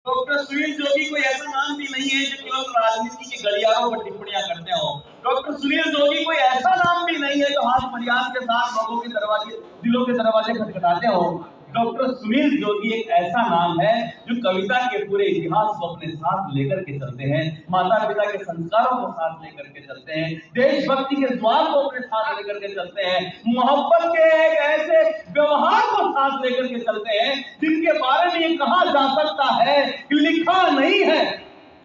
Doctor Sunil जोगी कोई ऐसा नाम भी नहीं है जो केवल राजनीति के गलियारों पर टिप्पणियां करते हो। डॉक्टर सुनील जोगी कोई ऐसा नाम भी नहीं है जो हाथ फरियाद के साथ लोगों के दरवाजे, दिलों के दरवाजे खटखटाते हो। डॉक्टर सुनील जोगी एक ऐसा नाम है जो कविता के पूरे इतिहास को अपने साथ लेकर के चलते हैं, माता पिता के संस्कारों को साथ लेकर के चलते हैं, देशभक्ति के द्वार को अपने साथ लेकर के चलते हैं, मोहब्बत के एक ऐसे व्यवहार को साथ लेकर के चलते हैं जिनके बारे में ये कहा जा सकता है कि लिखा नहीं है।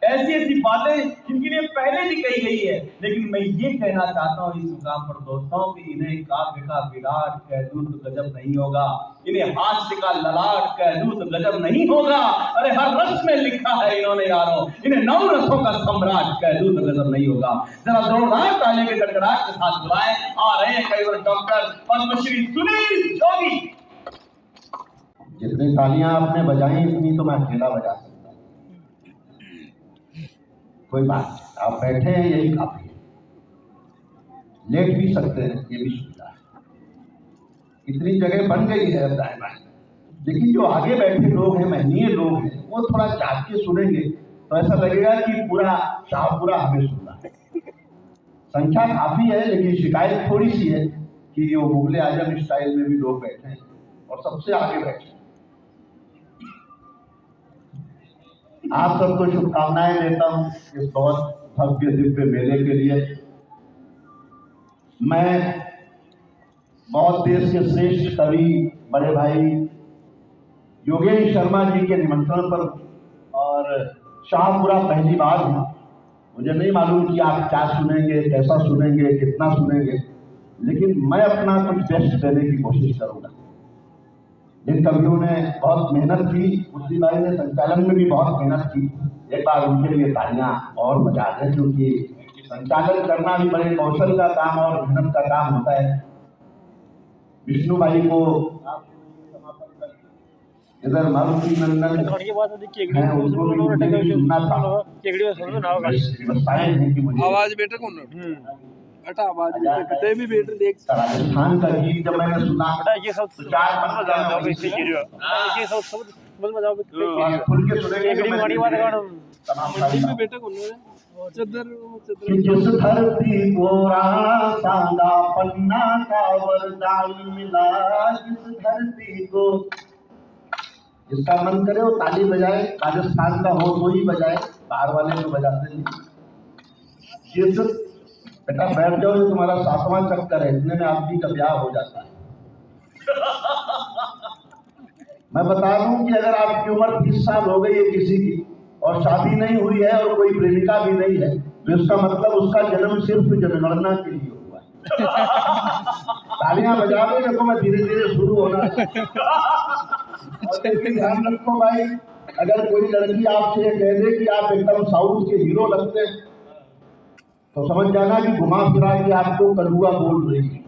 ऐसी ऐसी बातें जिनके लिए पहले भी कही गई है, लेकिन मैं ये कहना चाहता हूं इस मुकाम पर दोस्तों कि इन्हें काव्य का विराट कह दूं तो गजब नहीं होगा, इन्हें हास्य का ललाट कह दूं तो गजब नहीं होगा। अरे हर रस में लिखा है इन्होंने यारों, इन्हें नौ रसों का सम्राट कह दूं तो गजब नहीं होगा। जरा जोरदार ताली के गड़गड़ाहट के साथ बुलाएं, आ रहे हैं कई बार डॉक्टर पद्मश्री सुनील जोगी। जितनी तालियां आपने बजाई उतनी तो मैं अकेला बजा सकता हूं। कोई बात नहीं, आप बैठे हैं यही काफी है, लेट भी सकते हैं ये भी सुविधा है, इतनी जगह बन गई है दाएं बाएं। लेकिन जो आगे बैठे लोग हैं, महनीय लोग हैं, वो थोड़ा जाग के सुनेंगे तो ऐसा लगेगा कि पूरा शाहपुरा हमें सुनना है। संख्या काफी है लेकिन शिकायत थोड़ी सी है कि वो मुगले आजम स्टाइल में भी लोग बैठे हैं और सबसे आगे बैठे हैं। आप सबको शुभकामनाएं देता हूं इस बहुत भव्य दिव्य मेले के लिए। मैं बहुत देश के श्रेष्ठ कवि बड़े भाई योगेश शर्मा जी के निमंत्रण पर और शाहपुरा पहली बार हूं। मुझे नहीं मालूम कि आप क्या सुनेंगे, कैसा सुनेंगे, कितना सुनेंगे, लेकिन मैं अपना कुछ बेस्ट देने की कोशिश करूंगा। जिन कवियों ने बहुत मेहनत की, मुफ्ती भाई ने संचालन में भी बहुत मेहनत की, एक बार उनके लिए तालियां और बजा दें, क्योंकि संचालन करना भी बड़े कौशल का काम और मेहनत का काम होता है। विष्णु भाई को इधर मारुति नंदन है, उनको भी सुनना था। आवाज बेटर कौन बेटा, आवाज कितने भी बेटर देख। राजस्थान का गीत जब मैंने सुना ये सब चार मन जाओ इससे गिरियो, ये सब सब मन में जाओ खुल के सुनेंगे एगड़ी वाली बात गाना मंडी में बेटा कौन है, चदर कि जिस धरती को सांगा पन्ना का वरदान मिला, जिस धरती को, जिसका मन करे वो ताली बजाए, राजस्थान का हो तो ही बजाए, बाहर वाले तो बजाते नहीं। जिस बेटा बैठ जाओ, ये तुम्हारा 7वां चक्कर है, इतने में आदमी का ब्याह हो जाता है। मैं बता दूं कि अगर आपकी उम्र 30 साल हो गई है किसी की और शादी नहीं हुई है और कोई प्रेमिका भी नहीं है, तो इसका मतलब उसका जन्म सिर्फ जनगणना के लिए हुआ है। तालियां बजा दो, देखो मैं धीरे धीरे शुरू होना। और ध्यान रखो भाई, अगर कोई लड़की आपसे कह दे कि आप एकदम साउथ के हीरो लगते हैं, तो समझ जाना कि घुमा फिरा के आपको कलुआ बोल रही है।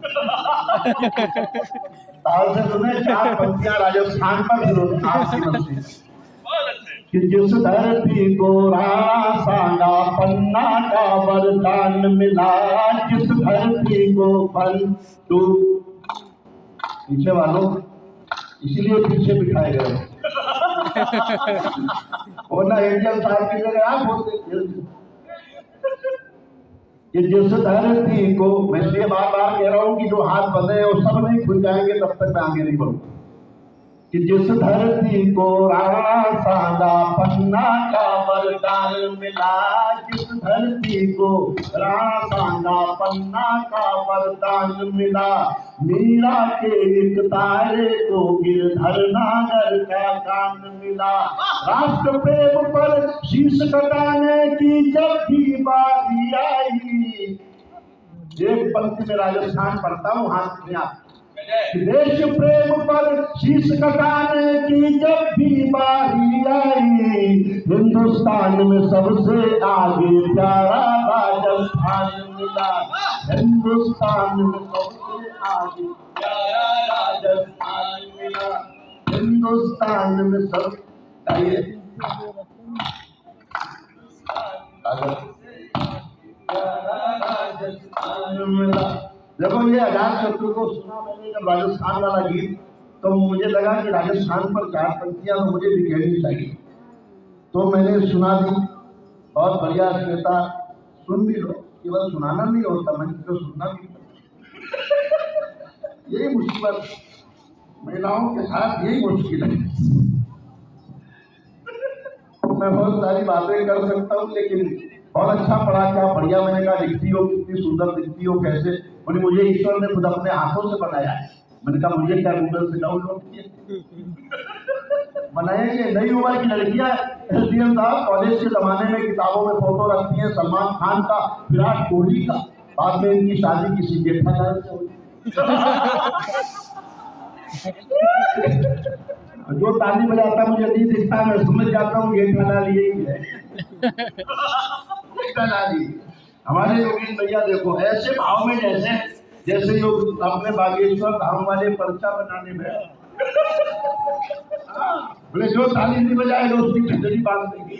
ताल से सुने 4 पंक्तियां राजस्थान पर कि जिस धरती को राणा सांगा पन्ना का वरदान मिला, जिस धरती को बन तू पीछे वालों इसीलिए पीछे बिठाए गए, वरना एंजल साहब की जगह आप होते। कि जिस धरती को, मैं इसलिए बार बार कह रहा हूं कि जो हाथ बंधे हैं वो सब नहीं खुल जाएंगे तब तक मैं आगे नहीं बढ़ूंगा। कि जिस धरती को राणा सांगा पन्ना का वरदान मिला, जिस धरती को राणा सांगा पन्ना का वरदान मिला, मीरा के एक तारे को गिरधर नागर का कान मिला, राष्ट्र प्रेम पर शीश कटाने की जब भी बारी आई। एक पंक्ति में राजस्थान पढ़ता हूँ, हाथ में आप। देश प्रेम पर शीश कटाने की जब भी बारी आई, हिंदुस्तान में सबसे आगे प्यारा राजस्थान मिला, हिंदुस्तान में सबसे आगे प्यारा राजस्थान मिला, हिंदुस्तान में सब राजस्थान मिला। देखो ये अजातशत्रु को सुना मैंने जब राजस्थान वाला गीत, तो मुझे लगा कि राजस्थान पर 4 पंक्तियां तो मुझे भी कहनी चाहिए। तो मैंने सुना दी, बहुत बढ़िया श्वेता, सुन भी लो, केवल सुनाना नहीं होता, मैंने तो सुनना भी यही मुसीबत महिलाओं के साथ, यही मुश्किल है। मैं बहुत सारी बातें कर सकता हूँ, लेकिन बहुत अच्छा पढ़ा, क्या बढ़िया। मैंने कहा लिखती हो, कितनी सुंदर लिखती हो, कैसे? बोली मुझे ईश्वर ने खुद अपने हाथों से बनाया है। मैंने कहा मुझे क्या गूगल से डाउनलोड किए बनाएंगे? नई उम्र की लड़कियां एसडीएम साहब कॉलेज के जमाने में किताबों में फोटो रखती हैं सलमान खान का, विराट कोहली का, बाद में इनकी शादी किसी जेठालाल से हुई। जो ताली बजाता मुझे नहीं दिखता, मैं समझ जाता हूँ जेठालाल यही है। जेठालाल ही हमारे योगेश भैया देखो, ऐसे भाव में जैसे लोग अपने बागेश्वर धाम वाले पर्चा बनाने में बोले जो ताली नहीं बजाएगा उसकी खिचड़ी बांध देंगे।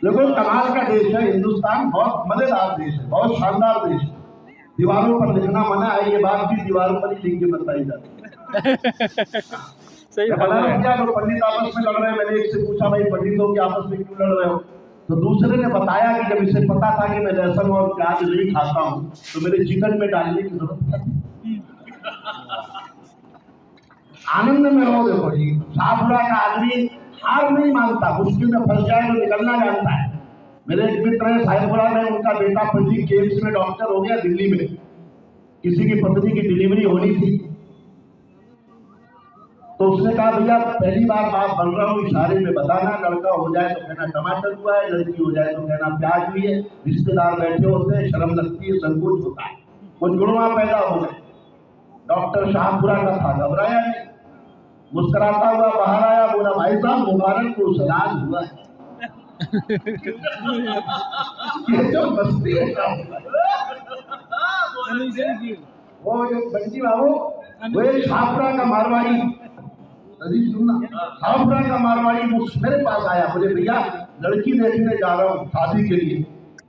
देखो कमाल का देश है हिंदुस्तान, बहुत मजेदार देश है, बहुत शानदार देश है। दीवारों पर लिखना मना है, ये बात भी दीवारों पर ही लिख के बताई जाती है। सही क्या तो पंडित आपस में लड़ रहे हैं, मैंने एक से पूछा भाई पंडितों के आपस में क्यों लड़ रहे हो? तो दूसरे ने बताया कि जब इसे पता था कि मैं लहसुन और प्याज नहीं खाता हूँ तो मेरे चिकन में डालने की जरूरत है। आनंद में रहो। देखो जी, शाहपुरा का आदमी हार नहीं मानता, मुश्किल में फंस जाए तो निकलना जानता है। मेरे एक मित्र है साहेबपुरा में, उनका बेटा पंडित केम्स में डॉक्टर हो गया दिल्ली में, किसी की पत्नी की डिलीवरी होनी थी, तो उसने कहा भैया पहली बार बात बन रहा हूँ, इशारे में बताना, लड़का हो जाए तो कहना टमाटर हुआ है, लड़की हो जाए तो कहना प्याज हुई है। रिश्तेदार बैठे होते हैं, शर्म लगती है, संकोच होता है, कुछ गुणवा पैदा हो गए। डॉक्टर शाहपुरा का था, घबराया नहीं, मुस्कुराता हुआ बाहर आया, बोला भाई साहब मुबारक को सलाद हुआ है। ये जो मस्ती है वो एक बंटी बाबू, वो एक शाहपुरा का मारवाड़ी, सुनना, शाहपुरा का मारवाड़ी मेरे पास आया, बोले भैया लड़की देखने जा रहा हूँ शादी के लिए,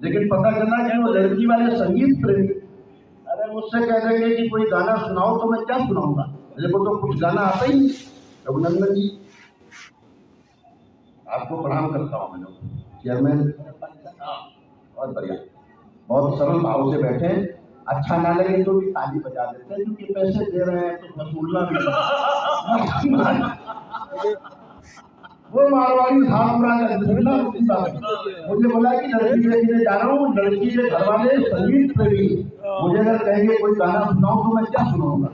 लेकिन पता चला कि वो लड़की वाले संगीत प्रेमी। अरे मुझसे कह देंगे कि कोई गाना सुनाओ तो मैं क्या सुनाऊंगा, मेरे को तो कुछ गाना आता ही नहीं। रघुनंदन जी आपको प्रणाम करता हूँ, मैं चेयरमैन, बहुत बढ़िया, बहुत सरल भाव से बैठे, अच्छा ना लगे तो भी ताली बजा देते हैं, क्योंकि पैसे दे रहे हैं तो वसूलना भी। वो मारवाड़ी शाहपुरा का मुझे बोला कि लड़की देखने जा रहा हूँ, लड़की के घर वाले संगीत प्रेमी, मुझे अगर कहेंगे कोई गाना सुनाओ तो मैं क्या सुनाऊंगा?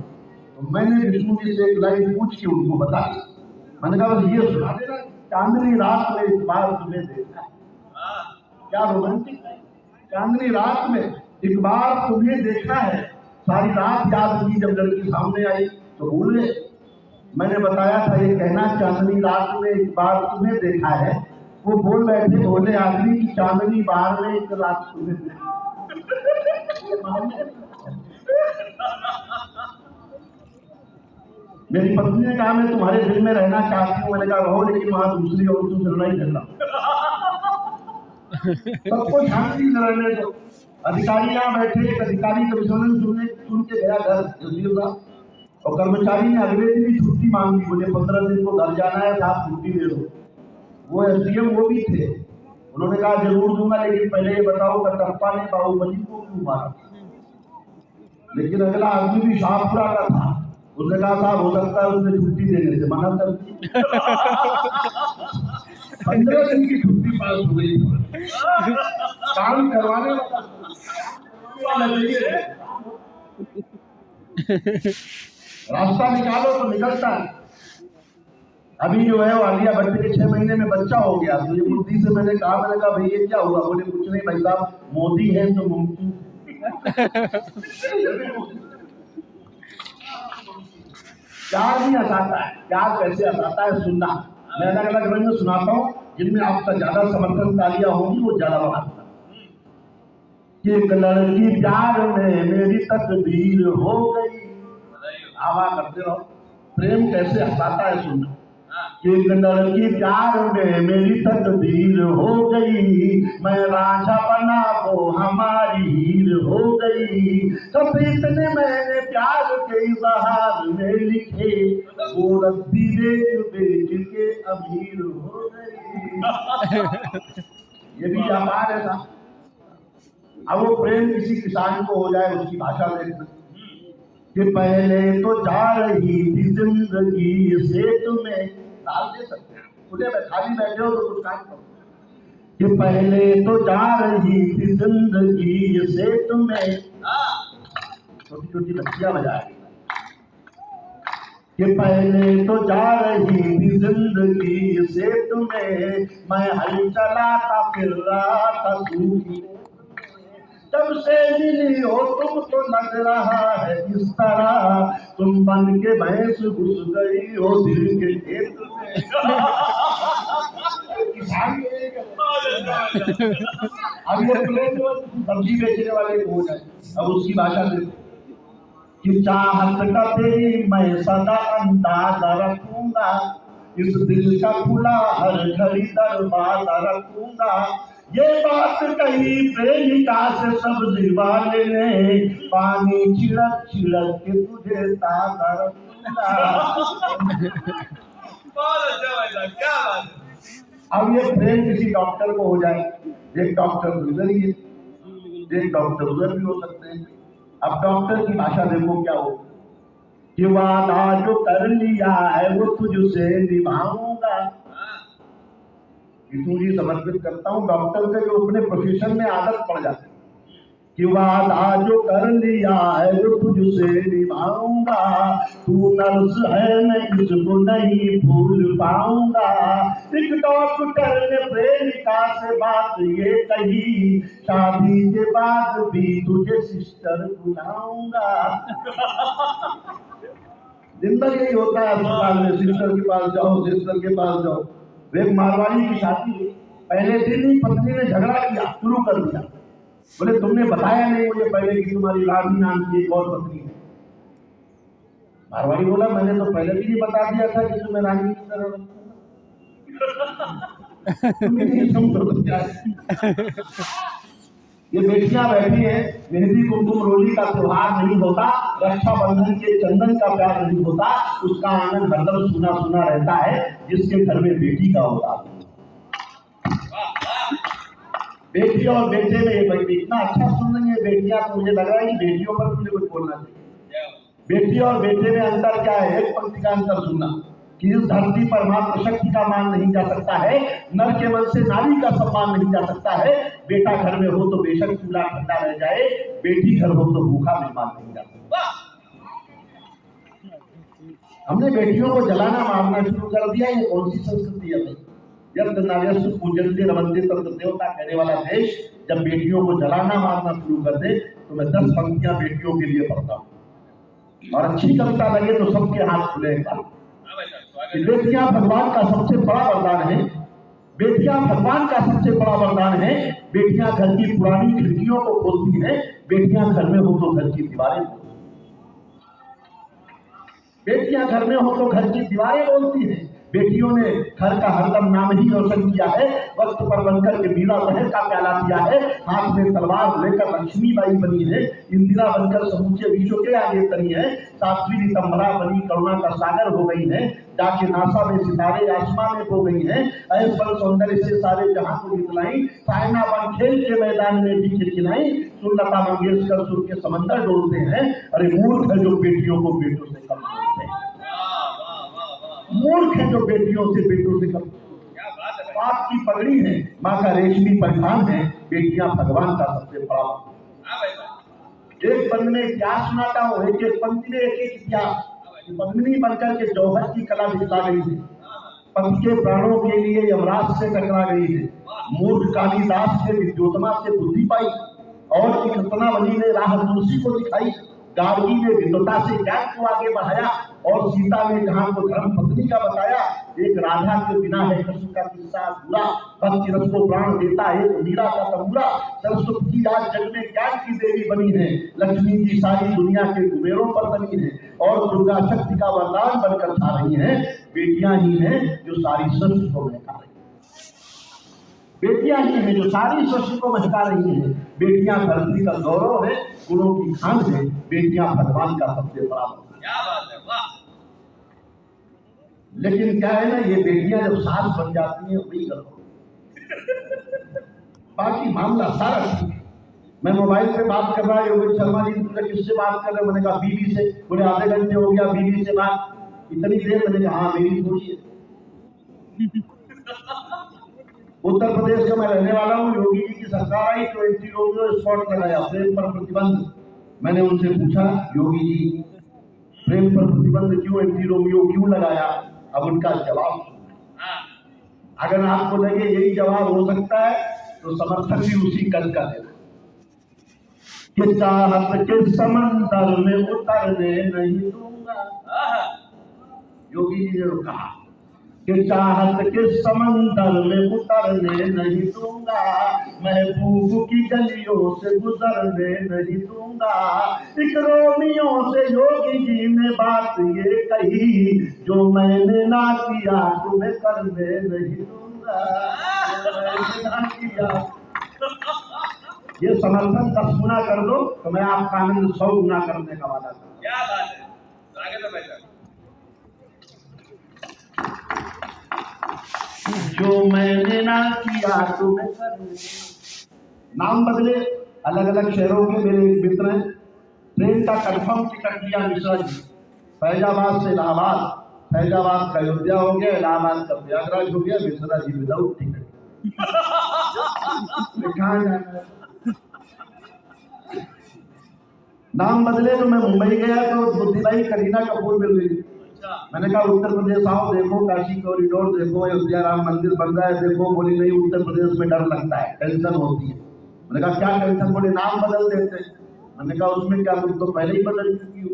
तो मैंने विष्णु जी से एक लाइन पूछ के उनको बता दी, मैंने कहा बस ये सुना देना, चांदनी रात में एक बार तुम्हें देखा है। क्या रोमांटिक है, चांदनी रात में एक बार तुम्हें देखा है, सारी रात याद की, जब लड़की सामने आई तो भूल गए। मैंने बताया था ये कहना, चांदनी रात में एक बार तुम्हें देखा है, वो बोल बैठे भोले आदमी की चांदनी बाहर में एक रात तुम्हें देखा। मेरी पत्नी ने कहा मैं तुम्हारे दिल में रहना चाहती हूँ, मैंने कहा रहो, लेकिन वहां दूसरी औरतों से लड़ाई झगड़ा सबको शांति से रहने दो। अधिकारी यहाँ बैठे, एक अधिकारी कमिश्नर सुन के गया घर, और कर्मचारी ने अगले दिन ही छुट्टी मांगी, मुझे 15 दिन को घर जाना है, साहब छुट्टी दे दो। वो एसडीएम वो भी थे, उन्होंने कहा जरूर दूंगा, लेकिन पहले ये बताओ कटप्पा ने बाहुबली को क्यों मारा? लेकिन अगला आदमी भी शाहपुरा का था, उसने कहा साहब हो सकता है उसने छुट्टी देने से मना कर दी। 15 दिन की छुट्टी पास हो गई, काम करवाने रास्ता निकालो तो निकलता है। अभी जो है वो आलिया भट्ट के 6 महीने में बच्चा हो गया, तो ये बुद्धि से मैंने कहा भाई ये क्या हुआ? बोले कुछ नहीं भाई साहब, मोदी है तो मुमकिन। प्यार भी हंसाता है, प्यार कैसे हंसाता है सुनना, मैं अलग अलग रंग में सुनाता हूँ, जिनमें आपका ज्यादा समर्थन तालियां होंगी वो ज्यादा बढ़ाता। एक लड़की प्यार में मेरी तकदीर हो गई, आवा करते रहो, प्रेम कैसे हंसाता है सुनना। एक लड़की प्यार में मेरी तकदीर हो गई, मैं राजा बना वो हमारी हीर हो गई। कब इतने मैंने प्यार के इजहार में लिखे, वो रद्दी बेच के अमीर हो गई। ये भी व्यापार है ना। अब वो प्रेम किसी किसान को हो जाए, उसकी भाषा देखना कि पहले तो जा रही थी जिंदगी से तुम्हें, डाल दे सकते हैं खुले में, खाली बैठे हो तो कुछ काम करो कि पहले तो जा रही थी जिंदगी से तुम्हें, छोटी छोटी बच्चियां बजाए कि पहले तो जा रही थी जिंदगी से तुम्हें, मैं हल चलाता फिर रहा था सूखी, जब से मिली हो तुम तो लग रहा है इस तरह, तुम बन के भैंस घुस गई हो दिल के खेत में। किसान अब ये सब्जी बेचने वाले को हो जाए, अब उसकी भाषा में कि चाहत का तेरी मैं सदा अंदाजा रखूंगा, इस दिल का खुला हर घड़ी दरवाजा रखूंगा, ये बात कही प्रेमिका से सब्जी वाले ने, पानी छिड़क छिड़क के तुझे ताजा रखूंगा। क्या बात। अब ये प्रेम किसी डॉक्टर को हो जाए, एक डॉक्टर उधर ही है, एक डॉक्टर उधर भी हो सकते हैं। अब डॉक्टर की भाषा देखो क्या हो कि वादा जो कर लिया है वो तुझसे निभाऊंगा, जी समर्पित करता हूँ डॉक्टर के जो अपने प्रोफेशन में आदत पड़ जाती है कि वादा जो कर लिया है वो तुझसे निभाऊंगा, तू नर्स है मैं इसको नहीं भूल पाऊंगा। एक डॉक्टर ने प्रेमिका से बात ये कही, शादी के बाद भी तुझे सिस्टर बुलाऊंगा। जिंदगी यही होता है अस्पताल में, सिस्टर के पास जाओ, सिस्टर के पास जाओ। एक मारवाड़ी की शादी हुई, पहले दिन ही पत्नी ने झगड़ा किया, शुरू कर दिया, बोले तुमने बताया नहीं मुझे पहले कि तुम्हारी रानी नाम की एक और पत्नी है। मारवाड़ी बोला मैंने तो पहले भी बता दिया था कि तुम्हें रानी की तरह ये बेटियां बैठी हैं, मेहंदी कुमकुम रोली का त्योहार नहीं होता, रक्षाबंधन के चंदन का प्यार नहीं होता, उसका आनंद हरदम सुना सुना रहता है जिसके घर में बेटी का होता। बेटी और बेटे में इतना अच्छा सुन रही है बेटियां, तो मुझे लग रहा है कि बेटियों पर मुझे कुछ बोलना चाहिए। बेटी और बेटे में अंतर क्या है? एक पंक्ति का अंतर सुनना कि इस धरती पर मातृशक्ति का मान नहीं जा सकता है, नर के मन से नारी का सम्मान नहीं जा सकता है। बेटा घर में हो तो बेशक चूल्हा ठंडा रह जाए, बेटी घर हो तो भूखा मेहमान नहीं जा सकता। हमने बेटियों को जलाना मारना शुरू कर दिया। ये कौन सी संस्कृति है? यत्र नार्यस्तु पूज्यन्ते रमन्ते तत्र देवता कहने वाला देश जब बेटियों को जलाना मारना शुरू कर दे तो मैं 10 पंक्तियां बेटियों के लिए पढ़ता हूँ और अच्छी कविता लगे तो सबके हाथ खुलेगा। बेटियां भगवान का सबसे बड़ा वरदान है, बेटियां भगवान का सबसे बड़ा वरदान है। बेटियां घर की पुरानी खिड़कियों को खोलती हैं, बेटियां घर में हो तो घर की दीवारें, बेटियां घर में हो तो घर की दीवारें बोलती हैं। बेटियों ने घर का हरदम नाम ही रोशन किया है, वक्त पर बनकर के मीरा बहन का प्याला दिया है, हाथ में तलवार लेकर लक्ष्मीबाई बनी है, इंदिरा बनकर समूचे विश्व के आगे तरी है, साध्वी रितंबरा बनी करुणा का सागर हो गई है, जाके नासा में सितारे आसमान में हो गई है, ऐश्वर्य सौंदर्य से सारे जहां को जितलाई, सायना बन खेल के मैदान में भी खिलखिलाई, सुलता मंगेशकर सुर के समंदर डोलते हैं। अरे मूर्ख है जो बेटियों को बेटों से कम बोलते हैं, मूर्ख है जो बेटियों से बेटों से कम। बाप की पगड़ी है, माँ का रेशमी परिधान है, बेटियां भगवान का सबसे बड़ा। एक बंद में इतिहास सुनाता हूँ, एक एक पंक्ति में एक एक इतिहास। पद्मिनी बनकर के जौहर की कला दिखला गई है, पति के प्राणों के लिए यमराज से टकरा गई है, मूर्ख कालिदास ने विद्योतमा से बुद्धि पाई और एक रत्नावली ने राह तुलसी को दिखाई, गार्गी ने विद्वता से ज्ञान को आगे बढ़ाया और सीता ने जहां को धर्म पत्नी का बताया। एक राधा के बिना है कृष्ण का किस्सा अधूरा, भक्ति रस को प्राण देता है तो मीरा का तंबूरा। सरस्वती आज जग में ज्ञान की देवी बनी है, लक्ष्मी जी सारी दुनिया के कुबेरों पर बनी है। और दुर्गा शक्ति का वरदान बनकर खा रही हैं। बेटियां ही हैं जो सारी सृष्टि को महका रही हैं। बेटियां ही हैं जो सारी सृष्टि को महका रही हैं। बेटियां धरती का गौरव है, गुणों की खान है। बेटियां भगवान का सबसे बड़ा भक्त। क्या बात है, वाह। लेकिन क्या है ना, ये बेटियां जब सास बन जाती हैं वही गड़बड़। बाकी मामला सारा ठीक है। मैं मोबाइल पे बात कर रहा है, योगेश शर्मा जी तुमने किससे बात कर रहे हो? मैंने कहा बीवी से। बोले आधे घंटे हो गया बीवी से बात, इतनी देर? मैंने कहा हाँ मेरी थोड़ी है। उत्तर प्रदेश का मैं रहने वाला हूँ। योगी जी की सरकार आई तो एंटी रोमियो स्पॉट लगाया, प्रेम पर प्रतिबंध। मैंने उनसे पूछा योगी जी प्रेम पर प्रतिबंध क्यों, एंटी रोमियो क्यों लगाया? अब उनका जवाब, अगर आपको लगे यही जवाब हो सकता है तो समर्थक भी उसी कल का देना कि चाहत के समंदर में उतरने नहीं दूंगा। योगी जी ने कहा कि चाहत के समंदर में उतरने नहीं दूंगा, महबूब की गलियों से गुजरने नहीं दूंगा। एक रोमियो से योगी जी ने बात ये कही, जो मैंने ना किया तुम्हें करने नहीं दूंगा, मैंने ना किया। ये समर्थन 10 गुना कर दो तो मैं आपका आनंद 100 गुना करने का वादा करता हूं। क्या बात है, आगे तो बेटा। जो मैंने ना किया तुम्हें करने। नाम बदले, अलग अलग शहरों के मेरे एक मित्र हैं। ट्रेन का कंफर्म टिकट लिया मिश्रा जी, फैजाबाद से इलाहाबाद, फैजाबाद का अयोध्या हो गया, इलाहाबाद का प्रयागराज हो गया। Mishra ji without ticket. कहाँ जाना है? नाम बदले तो मैं मुंबई गया तो बुद्धिभाई करीना कपूर मिल गई। मैंने कहा उत्तर प्रदेश आओ, देखो काशी कॉरिडोर देखो, अयोध्या राम मंदिर बन रहा है देखो। बोली नहीं, उत्तर प्रदेश में डर लगता है, टेंशन होती है। मैंने कहा क्या टेंशन? बोले नाम बदल देते। मैंने कहा उसमें क्या, तुम तो पहले ही बदल चुकी हो।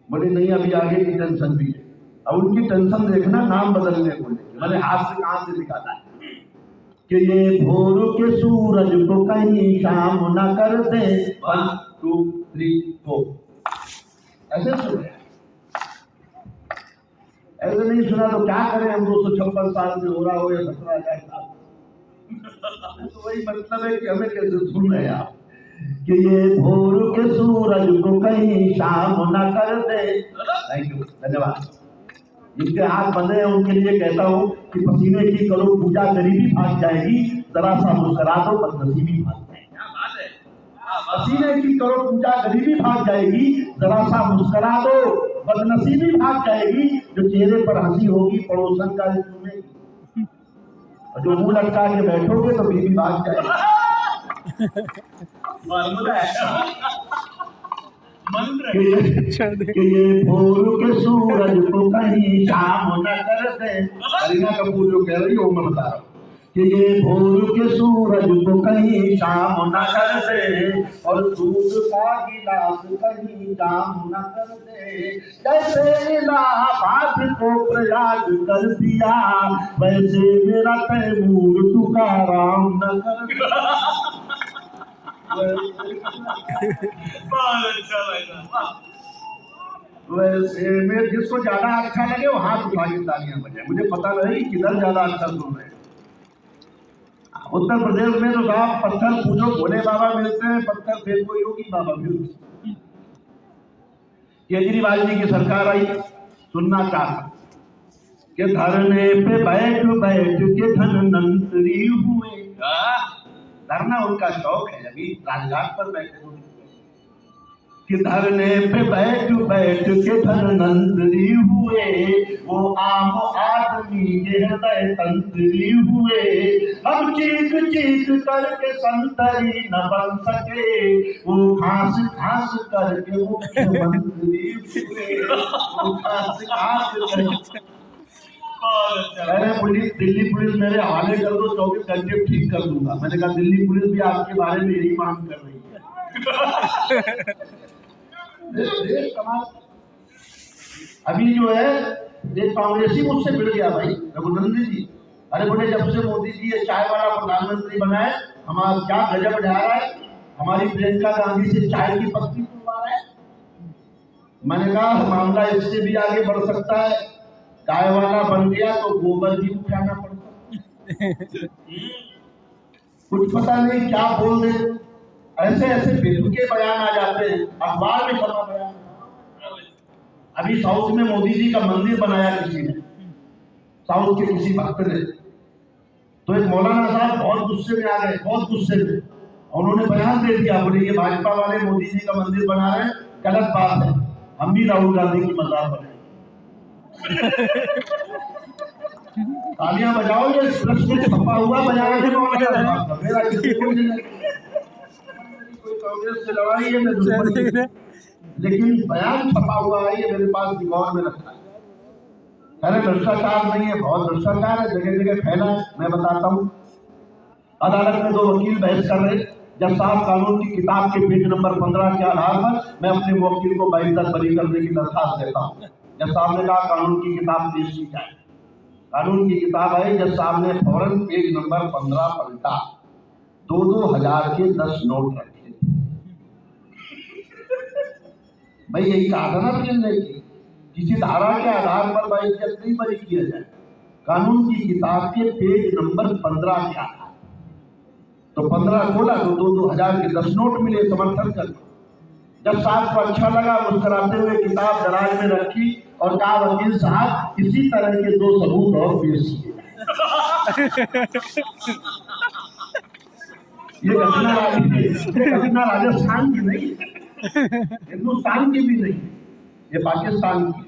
बोले नहीं, अभी आगे की टेंशन भी है। अब उनकी टेंशन देखना नाम बदलने को लेकर। मैंने हाथ से कहां से निकाला है कि ये भोर के सूरज को कहीं शाम न कर दे। 1 2 3 4 ऐसे सुने, ऐसे नहीं सुना तो क्या करें हम? 256 साल से हो रहा हो या 17,000 साल। तो वही मतलब है कि हमें कैसे सुन रहे हैं आप कि ये भोर के सूरज को कहीं शाम न कर दे। थैंक यू, धन्यवाद। जिनके हाथ बंधे हैं उनके लिए कहता हूँ कि पसीने की करो पूजा, गरीबी भाग जाएगी, जरा सा मुस्कुरा दो बदनसीबी भाग जाएगी। क्या बात है, पसीने की करो पूजा, गरीबी भाग जाएगी, जरा सा मुस्कुरा दो बदनसीबी भाग जाएगी। जो चेहरे पर हंसी होगी पड़ोसन का चूमेगी, और जो मुंह लटका के बैठोगे तो बीवी भाग जाएगी। फॉर्मूला है, मंत्र कि ये भोर के सूरज को कहीं शाम न कर दे। करीना कपूर जो कह रही हो मैं बता रहा हूँ कि ये भोर के सूरज को कहीं शाम न कर दे, और दूध का गिलास कहीं जाम न कर दे। जैसे इलाहाबाद को प्रयाग कर दिया, वैसे मेरा तैमूर तुकाराम न कर दिया। बहुत अच्छा लगा। वैसे में जिसको ज्यादा अच्छा लगे वो हाथ उठा के तालियां बजाए। मुझे पता नहीं किधर ज्यादा अच्छा सुन रहे हैं। उत्तर प्रदेश में तो साहब पत्थर पूजो भोले बाबा मिलते हैं, पत्थर फेंको योगी बाबा मिलते हैं। केजरीवाल जी की सरकार आई, सुनना चाहता कि धरने पे बैठ बैठ के धनवंतरी हुए। धरना उनका शौक है, अभी राजघाट पर बैठे हुए कि धरने पे बैठ बैठ के धनवंतरी हुए, वो आम आदमी के हृदय तंत्री हुए। हम चीख चीख करके संतरी न बन सके, वो खास खास करके मुख्यमंत्री हुए, वो खास खास करके। पुलिस, दिल्ली पुलिस मेरे हवाले कर दो, 24 घंटे ठीक कर दूंगा। मैंने कहा दिल्ली पुलिस भी आपके बारे में यही मांग कर रही है। अभी जो है एक कांग्रेसी मुझसे मिल गया भाई, रघुनंदन जी। अरे बोले जब से मोदी जी ये चाय वाला प्रधानमंत्री बनाए, हमारा क्या गजब ढा रहा है, हमारी प्रियंका गांधी से चाय की पत्ती तुलवा रहा है। मैंने कहा मामला इससे भी आगे बढ़ सकता है, गाय वाला बन गया तो गोबर भी उठाना पड़ता। कुछ पता नहीं क्या बोल दे, ऐसे ऐसे बेतुके बयान आ जाते हैं, अखबार में छपा बयान। अभी साउथ में मोदी जी का मंदिर बनाया किसी ने, साउथ के किसी भक्त ने, तो एक मौलाना साहब बहुत गुस्से में आ गए, बहुत गुस्से में, उन्होंने बयान दे दिया, बोले ये भाजपा वाले मोदी जी का मंदिर बना रहे हैं, गलत बात है, हम भी राहुल गांधी की मजाक बनाए। तालियां बजाओ, ये प्रेस में छपा हुआ बयान है मौलाना साहब का, मेरा किसी को नहीं, कोई कांग्रेस से लड़ाई है मैं दुश्मनी, लेकिन बयान छपा हुआ है, ये मेरे पास रिकॉर्ड में रखा है। अरे भ्रष्टाचार नहीं है, बहुत भ्रष्टाचार है, जगह जगह फैला है। मैं बताता हूँ, अदालत में दो वकील बहस कर रहे, जब साहब कानून की किताब के पेज नंबर 15 के आधार पर मैं अपने वकील को बाइज्जत बरी करने की दरखास्त देता हूँ। जब साहब ने कहा कानून की किताब पेश की जाए, कानून की किताब आई, जब साहब ने फौरन पेज नंबर 15 पलटा, 2-2 हजार के 10 नोट रखे। भाई यही कहा था ना कि किसी धारा के आधार पर बाइज्जत नहीं बरी किया जाए, कानून की किताब के पेज नंबर 15 के आधार, तो 15 खोला तो 2-2 हजार के 10 नोट मिले समर्थन कर। जब साहब को अच्छा लगा, मुस्कुराते हुए किताब दराज में रखी और कहा वकील साहब इसी तरह के 2 सबूत और पेश किए। ये घटना राजस्थान की नहीं, हिंदुस्तान की भी नहीं, ये पाकिस्तान की।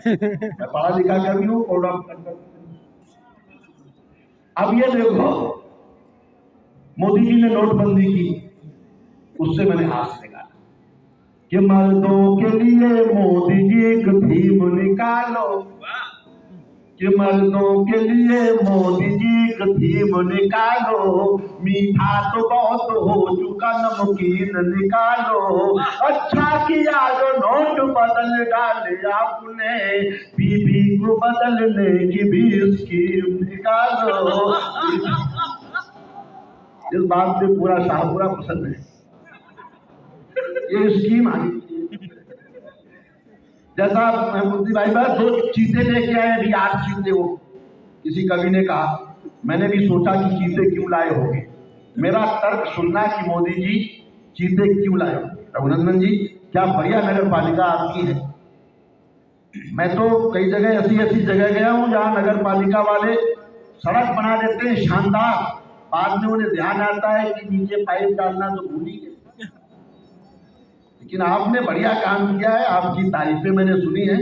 मैं पढ़ा लिखा कर्मी हूँ, कोड ऑफ कंडक्ट। अब ये देखो, मोदी जी ने नोटबंदी की, उससे मैंने हाथ निकाला कि मर्दों के लिए मोदी जी एक थीम निकालो, कि मर्दों के लिए मोदी जी एक थीम निकालो, मीठा तो बहुत हो चुका नमकीन निकालो, अच्छा किया जो नोट बदल डाले आपने, बीबी को बदलने की भी स्कीम निकालो। इस बात से पूरा शाहपुरा पसंद है, ये स्कीम आ गई। जैसा मोदी भाई बस 2 चीजें लेके आए, अभी 8 चीजें हो। किसी कवि ने कहा, मैंने भी सोचा कि चीते क्यों लाए होंगे, मेरा तर्क सुनना कि मोदी जी चीते क्यों लाए होंगे। रघुनंदन जी क्या बढ़िया नगर पालिका आपकी है। मैं तो कई जगह ऐसी जगह गया हूँ जहाँ नगर पालिका वाले सड़क बना देते हैं शानदार, बाद में उन्हें ध्यान आता है कि नीचे पाइप डालना तो भूल ही गए। लेकिन आपने बढ़िया काम किया है, आपकी तारीफें मैंने सुनी है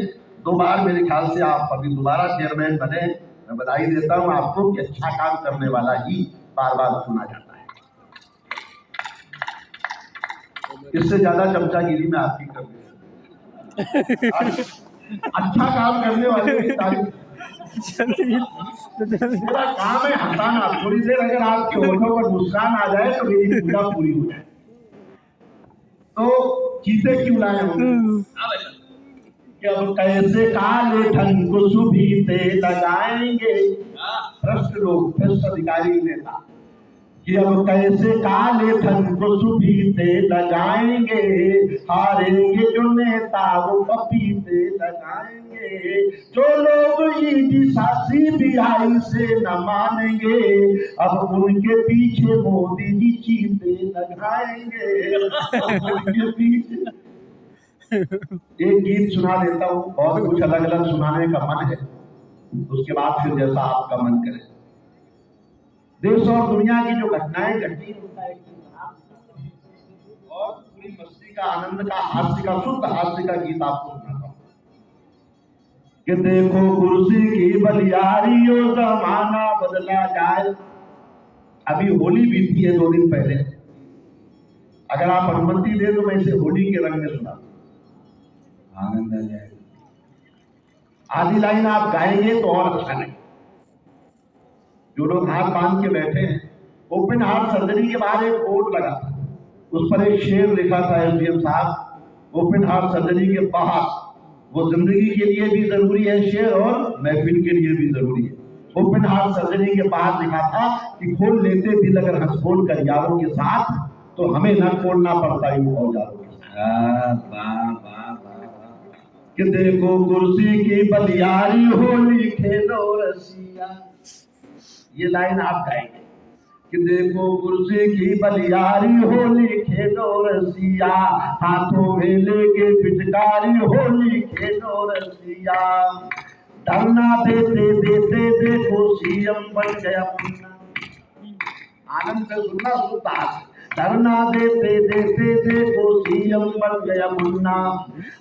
2 बार, मेरे ख्याल से आप अभी दोबारा चेयरमैन बने, मैं बधाई देता हूं आपको कि अच्छा काम करने वाला ही बार बार चुना जाता है। इससे ज्यादा चमचागिरी में आपकी करनी, अच्छा काम करने वाले की तारीफ। मेरा काम है हंसाना, थोड़ी देर अगर आपके होठों पर मुस्कान आ जाए तो मेरी पूजा पूरी हो जाए। तो चीते क्यों लाए होंगे, अब कैसे काले धन को सुबीते लगाएंगे, भ्रष्ट लोग, भ्रष्ट अधिकारी नेता, कि अब कैसे काले धन को सुबीते लगाएंगे, हारेंगे जो नेता वो पपीते लगाएंगे, जो लोग ईडी सासी बिहाई से न मानेंगे, अब उनके पीछे मोदी जी चीते लगाएंगे, उनके पीछे। एक गीत सुना देता हूँ, बहुत कुछ अलग अलग सुनाने का मन है, उसके बाद फिर जैसा आपका मन करे। देश और दुनिया की जो घटनाएं घटी उनका एक और पूरी मस्ती का, आनंद का, हास्य का, शुद्ध हास्य का गीत आपको सुनाता हूँ कि देखो कुर्सी की बलियारी और जमाना बदला जाए। अभी होली बीती है 2 दिन पहले, अगर आप अनुमति दे तो मैं इसे होली के रंग में सुना, आनंद आ जाएगा। आधी लाइन आप गाएंगे तो और अच्छा नहीं। जो लोग हाथ बांध के बैठे हैं, ओपन हार्ट सर्जरी के बाहर एक बोर्ड लगा, उस पर एक शेर लिखा था एसडीएम साहब, ओपन हार्ट सर्जरी के बाहर, वो जिंदगी के लिए भी जरूरी है शेर और महफिल के लिए भी जरूरी है। ओपन हार्ट सर्जरी के बाहर लिखा था कि खोल लेते दिल अगर हंस बोल कर यारों के साथ, तो हमें न खोलना पड़ता यूं औजारों के साथ। कि देखो कुर्सी की बलियारी होली खेलो रसिया। ये लाइन आप गाएंगे कि देखो कुर्सी की बलियारी होली खेलो रसिया, हाथों में लेके पिचकारी होली खेलो रसिया। धरना देते देते देखो सीएम बन गया मुन्ना। आनंद से सुनना सुनता। धरना देते देते देखो सीएम बन गया मुन्ना।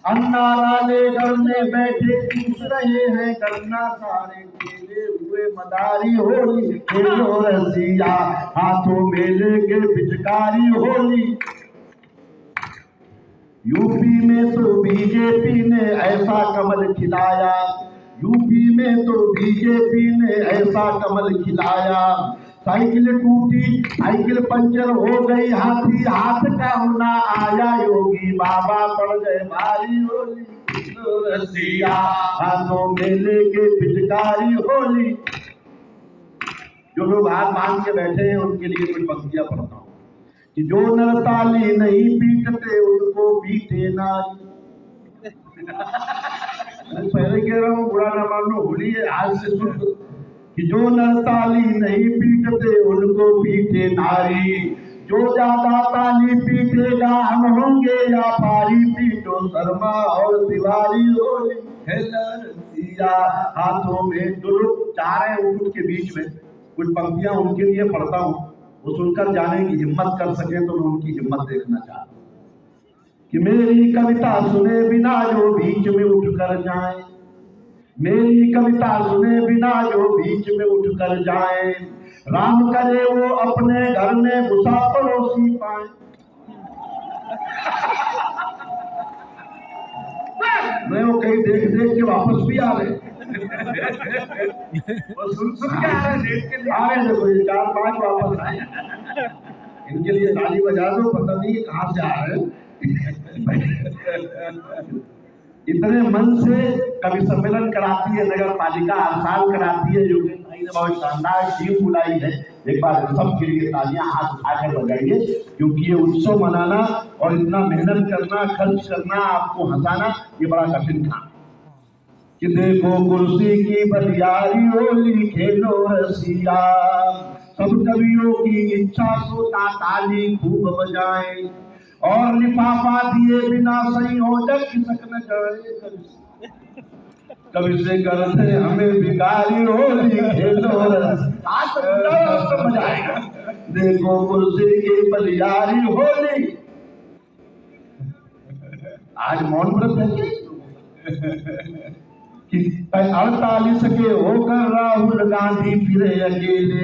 अन्ना राजेगढ़ में बैठे पूछ रहे हैं गन्ना, सारे खेले हुए मदारी होली खेलो रसिया, हाथों में लेके पिचकारी होली। यूपी में तो बीजेपी ने ऐसा कमल खिलाया, यूपी में तो बीजेपी ने ऐसा कमल खिलाया। साइकिल टूटी साइकिल पंचर हो गई, हाथी हाथ का होना आया, योगी बाबा पड़ गए भारी होली रसिया, हाथों में लेके पिचकारी होली। जो लोग हाथ बांध के बैठे हैं उनके लिए कुछ पंक्तियां पढ़ता हूँ कि जो नर ताली नहीं पीटते उनको पीटे नारी। पहले कह रहा हूँ बुरा न मानो, होली है आज से शुद्ध। कि जो नर ताली नहीं पीटते उनको पीटे नारी, जो ज्यादा ताली पीटेगा हम होंगे या पारी, पीटो शर्मा और तिवारी होली रसिया, हाथों में। जो लोग चाह रहे हैं उठ के बीच में कुछ पंक्तियां उनके लिए पढ़ता हूँ, वो सुनकर जाने की हिम्मत कर सके तो मैं उनकी हिम्मत देखना चाहता हूँ। कि मेरी कविता सुने बिना जो बीच में उठकर जाए, मेरी कविता सुने बिना जो बीच में उठकर जाए, राम करे वो अपने घर में घुसा पड़ोसी पाए। मैं वो कहीं देख देख के वापस भी आ रहे वो सुन के आ रहे, देख के आ रहे। देखो ये 4-5 वापस आए, इनके लिए ताली बजा दो, पता नहीं कहाँ से आ रहे इतने मन से कवि सम्मेलन कराती है नगर पालिका, हर साल कराती है। योगेश भाई ने बहुत शानदार टीम बुलाई है, एक बार सबके लिए तालियां हाथ उठाकर बजाइए, क्योंकि ये उत्सव मनाना और इतना मेहनत करना, खर्च करना, आपको हंसाना, ये बड़ा कठिन काम। कि देखो कुर्सी की बलियारी होली खेलो रसिया, सब कवियों की इच्छा सोता ताली खूब बजाए, और लिफाफा दिए बिना संयोजक खिसक न जाए, कभी से करते हमें भिखारी होली खेलो बजाएगा। देखो कुर्सी की बलियारी होली। आज मौन व्रत है कि 48 के होकर राहुल गांधी फिरे अकेले,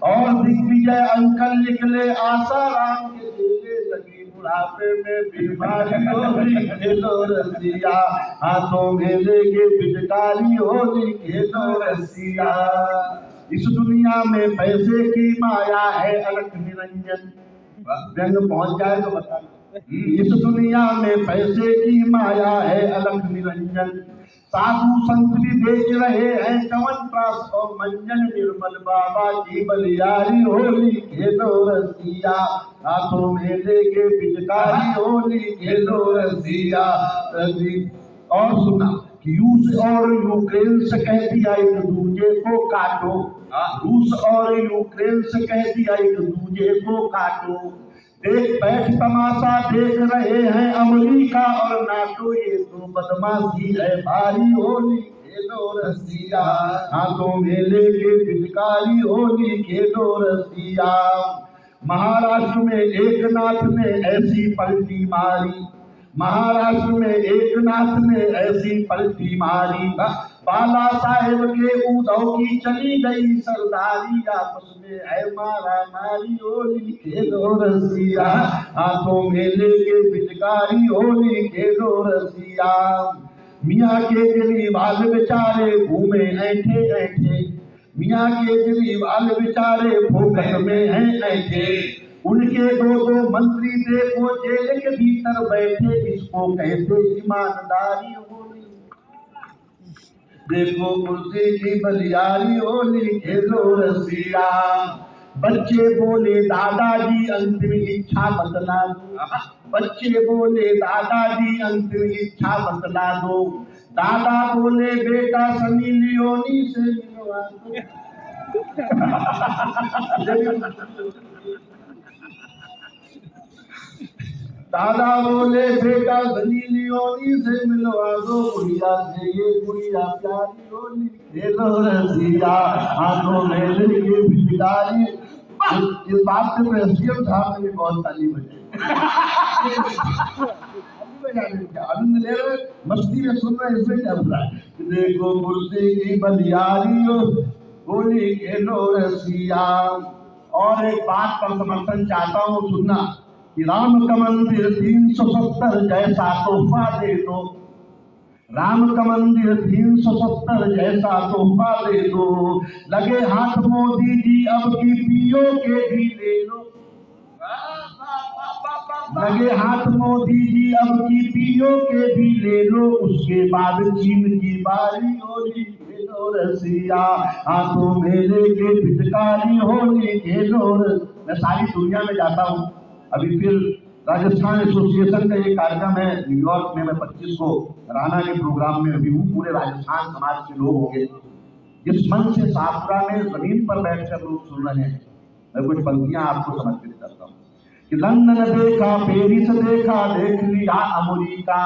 और दिग्विजय अंकल निकले आसाराम के चेले, लगी बुढ़ापे में बीमारी होली खेलो रसिया, हाथों में लेके पिचकारी होली खेलो रसिया। इस दुनिया में पैसे की माया है अलख निरंजन, व्यंग पहुंच जाए तो बता। इस दुनिया में पैसे की माया है अलख निरंजन, साधु संत भी बेच रहे हैं च्यवनप्राश और मंजन, निर्मल बाबा की बलियारी होली खेलो रसिया, हाथों में लेके पिचकारी होली खेलो रसिया। और सुना कि रूस और यूक्रेन से कह दिया एक दूजे को काटो, रूस और यूक्रेन से कह दिया एक दूजे को काटो, देख बैठ तमाशा देख रहे हैं अमेरिका और नाटो, ये तो बदमाशी है भारी होली खेलो रसिया, हाथों में लेके पिचकारी होली खेलो रसिया। महाराष्ट्र में एक नाथ ने ऐसी पलटी मारी, महाराष्ट्र में एक नाथ ने ऐसी पलटी मारी, बाला साहेब के उद्धव की चली गई सरदारी, आपस में है मारा मारी होली खेलो रसिया, हाथों में लेके पिचकारी होली खेलो रसिया। मियाँ केजरीवाल बेचारे घूमे ऐठे ऐठे, मियाँ केजरीवाल बेचारे फोकस में हैं ऐठे, उनके 2 मंत्री देखो जेल के भीतर बैठे, इसको कहते ईमानदारी होली। देखो कुर्सी की बलियारी होली खेलो रसिया, बच्चे बोले दादाजी अंतिम इच्छा बतला दो, बच्चे बोले दादाजी अंतिम इच्छा बतला दो, दादा बोले बेटा सनी लियोनी से मिलवा दो। दादा बोले बेटा सनी लियोनी से मिलवा दो, गुड़िया से ये गुड़िया प्यारी होली खेलो रसिया हाथों में लेके पिचकारी। इस बात से एसडीएम साहब ने भी बहुत ताली बजाई। आनंद ले रहे, मस्ती में सुन रहे, इसमें क्या बुरा है? देखो कुर्सी की बलियारी हो होली खेलो रसिया। और एक बात पर समर्थन चाहता हूँ सुनना कि राम का मंदिर 370 जैसा तोहफा दे दो, राम का मंदिर 370 जैसा तोहफा दे दो, लगे हाथ मोदी जी अब की पीओ के भी ले लो, लगे हाथ मोदी जी अब की पीओ के भी ले लो, उसके बाद चीन की बारी होली खेलो रसिया हाथों में लेके पिचकारी होली खेलो। मैं सारी दुनिया में जाता हूँ, अभी फिर राजस्थान एसोसिएशन का एक कार्यक्रम है न्यूयॉर्क में, मैं 25 को राणा के प्रोग्राम में अभी हूँ, पूरे राजस्थान समाज के लोग होंगे। जिस मन से शाहपुरा में जमीन पर बैठकर लोग सुन रहे हैं, मैं कुछ पंक्तियां आपको समर्पित करता हूँ कि लंदन देखा पेरिस देखा देख लिया अमेरिका,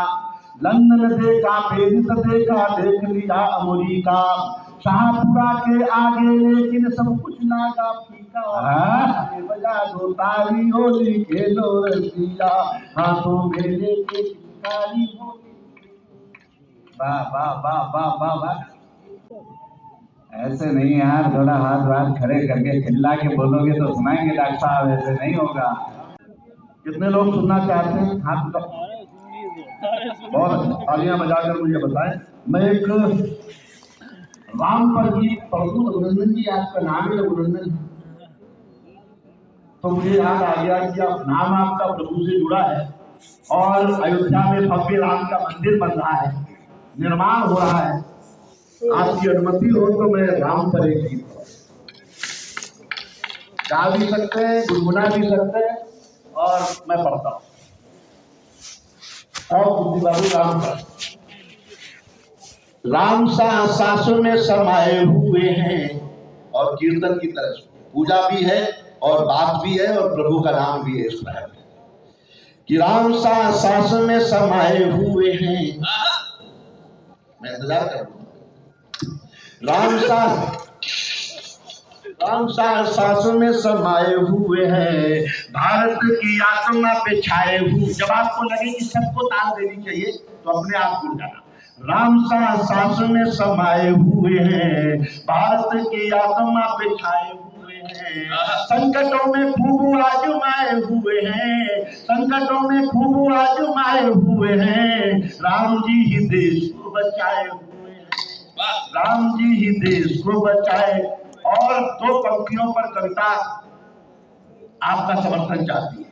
लंदन देखा पेरिस देखा देख लिया अमेरिका, शाहपुरा के आगे लेकिन सब कुछ लागा फीका, बजा दो ताली होली खेलो रसिया हाथों में लेके पिचकारी होली। वाह वाह वाह वाह वाह वाह। ऐसे नहीं यार, थोड़ा हाथ वाथ खड़े करके चिल्ला के बोलोगे तो सुनाएंगे डॉक्टर साहब, ऐसे नहीं होगा। कितने लोग सुनना चाहते हैं? हाथ उठाओ। बहुत अच्छा, तालियां बजाकर मुझे बताएं। मैं एक राम पर गीत पढ़ूं। रघुनंदन जी आपका नाम है रघुनंदन, तो मुझे याद आ गया कि अब नाम आपका प्रभु से जुड़ा है और अयोध्या में भव्य राम का मंदिर बन रहा है, निर्माण हो रहा है। आपकी अनुमति हो तो मैं राम पर एक गीत गा भी सकते हैं, गुनगुना भी सकते हैं, और मैं पढ़ता हूँ। और बुद्धि बाबू राम पर। राम सासों में समाये हुए हैं, और कीर्तन की तरह पूजा भी है और बात भी है और प्रभु का नाम भी है इस पर कि राम सासों में समाये हुए हैं। मैं इंतजार करूंगा। राम सासों में समाये हुए हैं, भारत की आत्मा पे छाए हुए। जब आपको लगे कि सबको ताल देनी चाहिए तो अपने आप जुड़ जाना। राम सासों में समाये हुए हैं, भारत की आत्मा पे छाए हुए हैं, संकटों में खूब आजमाए हुए हैं, संकटों में खूब आजमाए हुए हैं, राम जी ही देश को बचाए हुए हैं, राम जी ही देश को बचाए। और दो पंक्तियों पर कविता आपका समर्थन चाहती है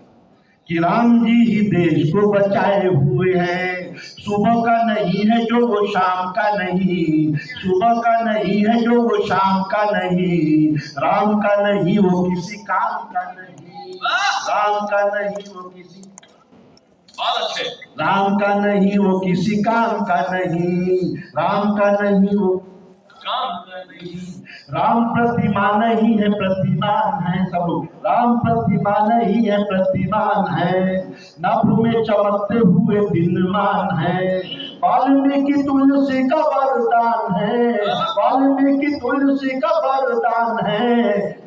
कि राम जी ही देश को बचाए हुए हैं, सुबह का नहीं है जो वो शाम का नहीं, सुबह का नहीं है जो वो शाम का नहीं, राम का नहीं वो किसी काम का नहीं, राम का नहीं वो किसी, बहुत अच्छे, राम का नहीं वो किसी काम का नहीं, राम का नहीं वो काम का नहीं, राम प्रतिमा नहीं है प्रतिमान है। सब लोग, राम प्रतिमा नहीं है प्रतिमान है, नभ में चमकते हुए दिनमान है, वाल्मीकि तुलसी का वरदान है, वाल्मीकि तुलसी का वरदान है,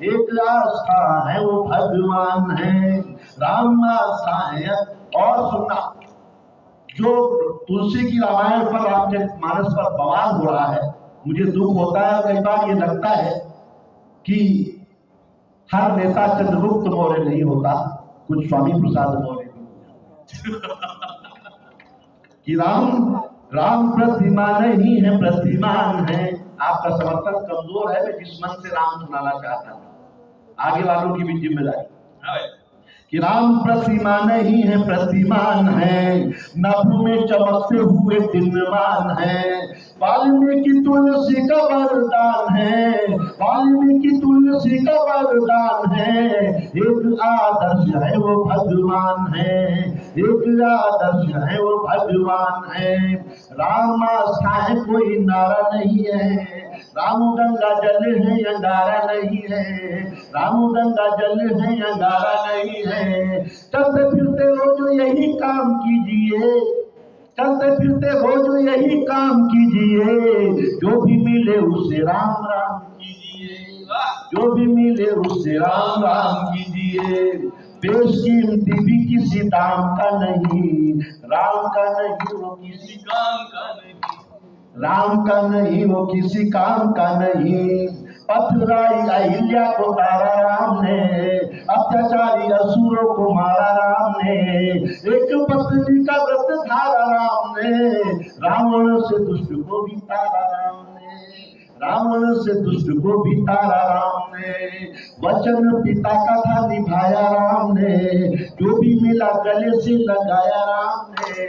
एक आस्था है वो भगवान है, राम आस्था है। और सुनना, जो तुलसी की रामायण पर रामचरितमानस पर बवाल हो रहा है, मुझे दुख होता है, कई बार ये लगता है कि हर नेता चंद्रगुप्त मौर्य नहीं होता, कुछ स्वामी प्रसाद मौर्य कि राम प्रतिमा नहीं है प्रतिमान है। आपका समर्थन कमजोर है, मैं जिस मन से राम सुनाना चाहता हूँ, आगे वालों की भी जिम्मेदारी कि राम प्रतिमा नहीं है प्रतिमान है, नभ में चमकते हुए दिनमान है, वाल्मीकि तुलसी का वरदान है, वाल्मीकि तुलसी का वरदान है, एक आदर्श है वो भगवान है, एक आदर्श है वो भगवान है। राम आस्थाएं कोई नारा नहीं है, राम गंगा जल है अंगारा नहीं है, राम गंगा जल है अंगारा नहीं है। चलते फिरते रोज यही काम कीजिए, चलते फिरते रोज यही काम कीजिए, जो भी मिले उसे राम राम कीजिए, जो भी मिले उसे राम राम कीजिए। बेशकीमती भी किसी दाम का नहीं, राम का नहीं वो किसी काम का नहीं, राम का नहीं वो किसी काम का नहीं। पथराई अहिल्या को तारा राम ने, अत्याचारी असुरों को मारा राम ने, एक पत्नी का व्रत धारा राम ने, रावण से दुष्ट को भी तारा राम ने, रावण से दुष्ट को भी तारा राम ने। वचन पिता का था निभाया राम ने, जो भी मिला गले से लगाया राम ने।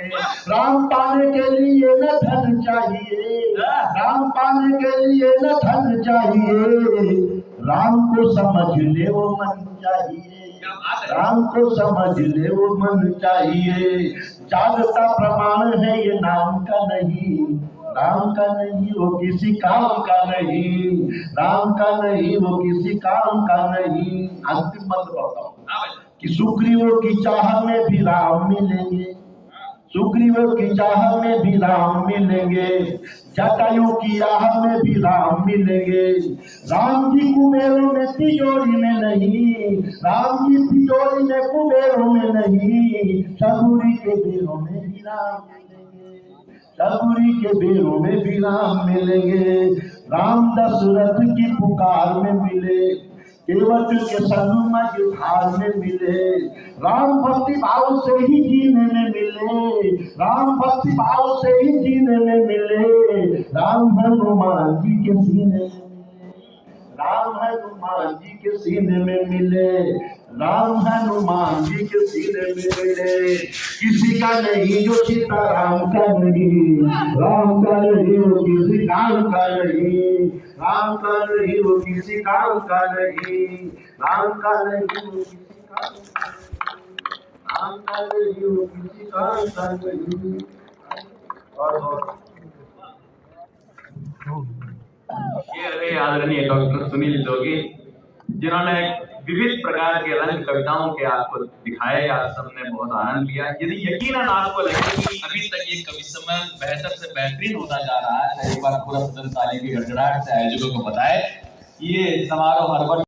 राम पाने के लिए न धन चाहिए, राम पाने के लिए न धन चाहिए, राम को समझ ले वो मन चाहिए, राम को समझ ले वो मन चाहिए। जागता प्रमाण है ये नाम का नहीं, राम का नहीं वो किसी काम का नहीं, राम का नहीं वो किसी काम का नहीं। अंतिम मंत्र बताओ कि सुग्रीवों की चाह में भी राम मिलेंगे, सुग्रीवों की चाह में भी राम मिलेंगे, जटायु की आह में भी राम मिलेंगे। राम जी कुबेरों में तिजोरी में नहीं, राम जी तिजोरी में कुबेरों में नहीं, सबूरी के बेरों में भी राम मिलेंगे, सबूरी के बेरों में भी राम मिलेंगे। राम दशरथ की पुकार में मिले, केवट के संग मझधार में मिले, राम भक्ति भाव से ही जीने में मिले, राम भक्ति भाव से ही जीने में मिले। राम हनुमान जी के सीने में मिले, राम हनुमान जी के सीने में मिले, राम हनुमान जी के सीने में मिले। किसी का नहीं जो सीता राम का नहीं, राम का नहीं वो किसी काम का नहीं, राम का नहीं वो किसी काम का नहीं, राम का नहीं वो किसी काम का नहीं, राम का नहीं वो किसी काम का नहीं। और ये रहे आदरणीय डॉक्टर सुनील जोगी, जिन्होंने विविध प्रकार के रंग कविताओं के आपको दिखाए। आप सबने बहुत आनंद लिया। यदि यकीनन आपको लगे कि अभी तक ये कवि सम्मेलन बेहतर से बेहतरीन होता जा रहा है, तो एक बार पूरा सदन ताली की गड़गड़ाहट से आयोजकों को बताए। ये समारोह हर वर्ष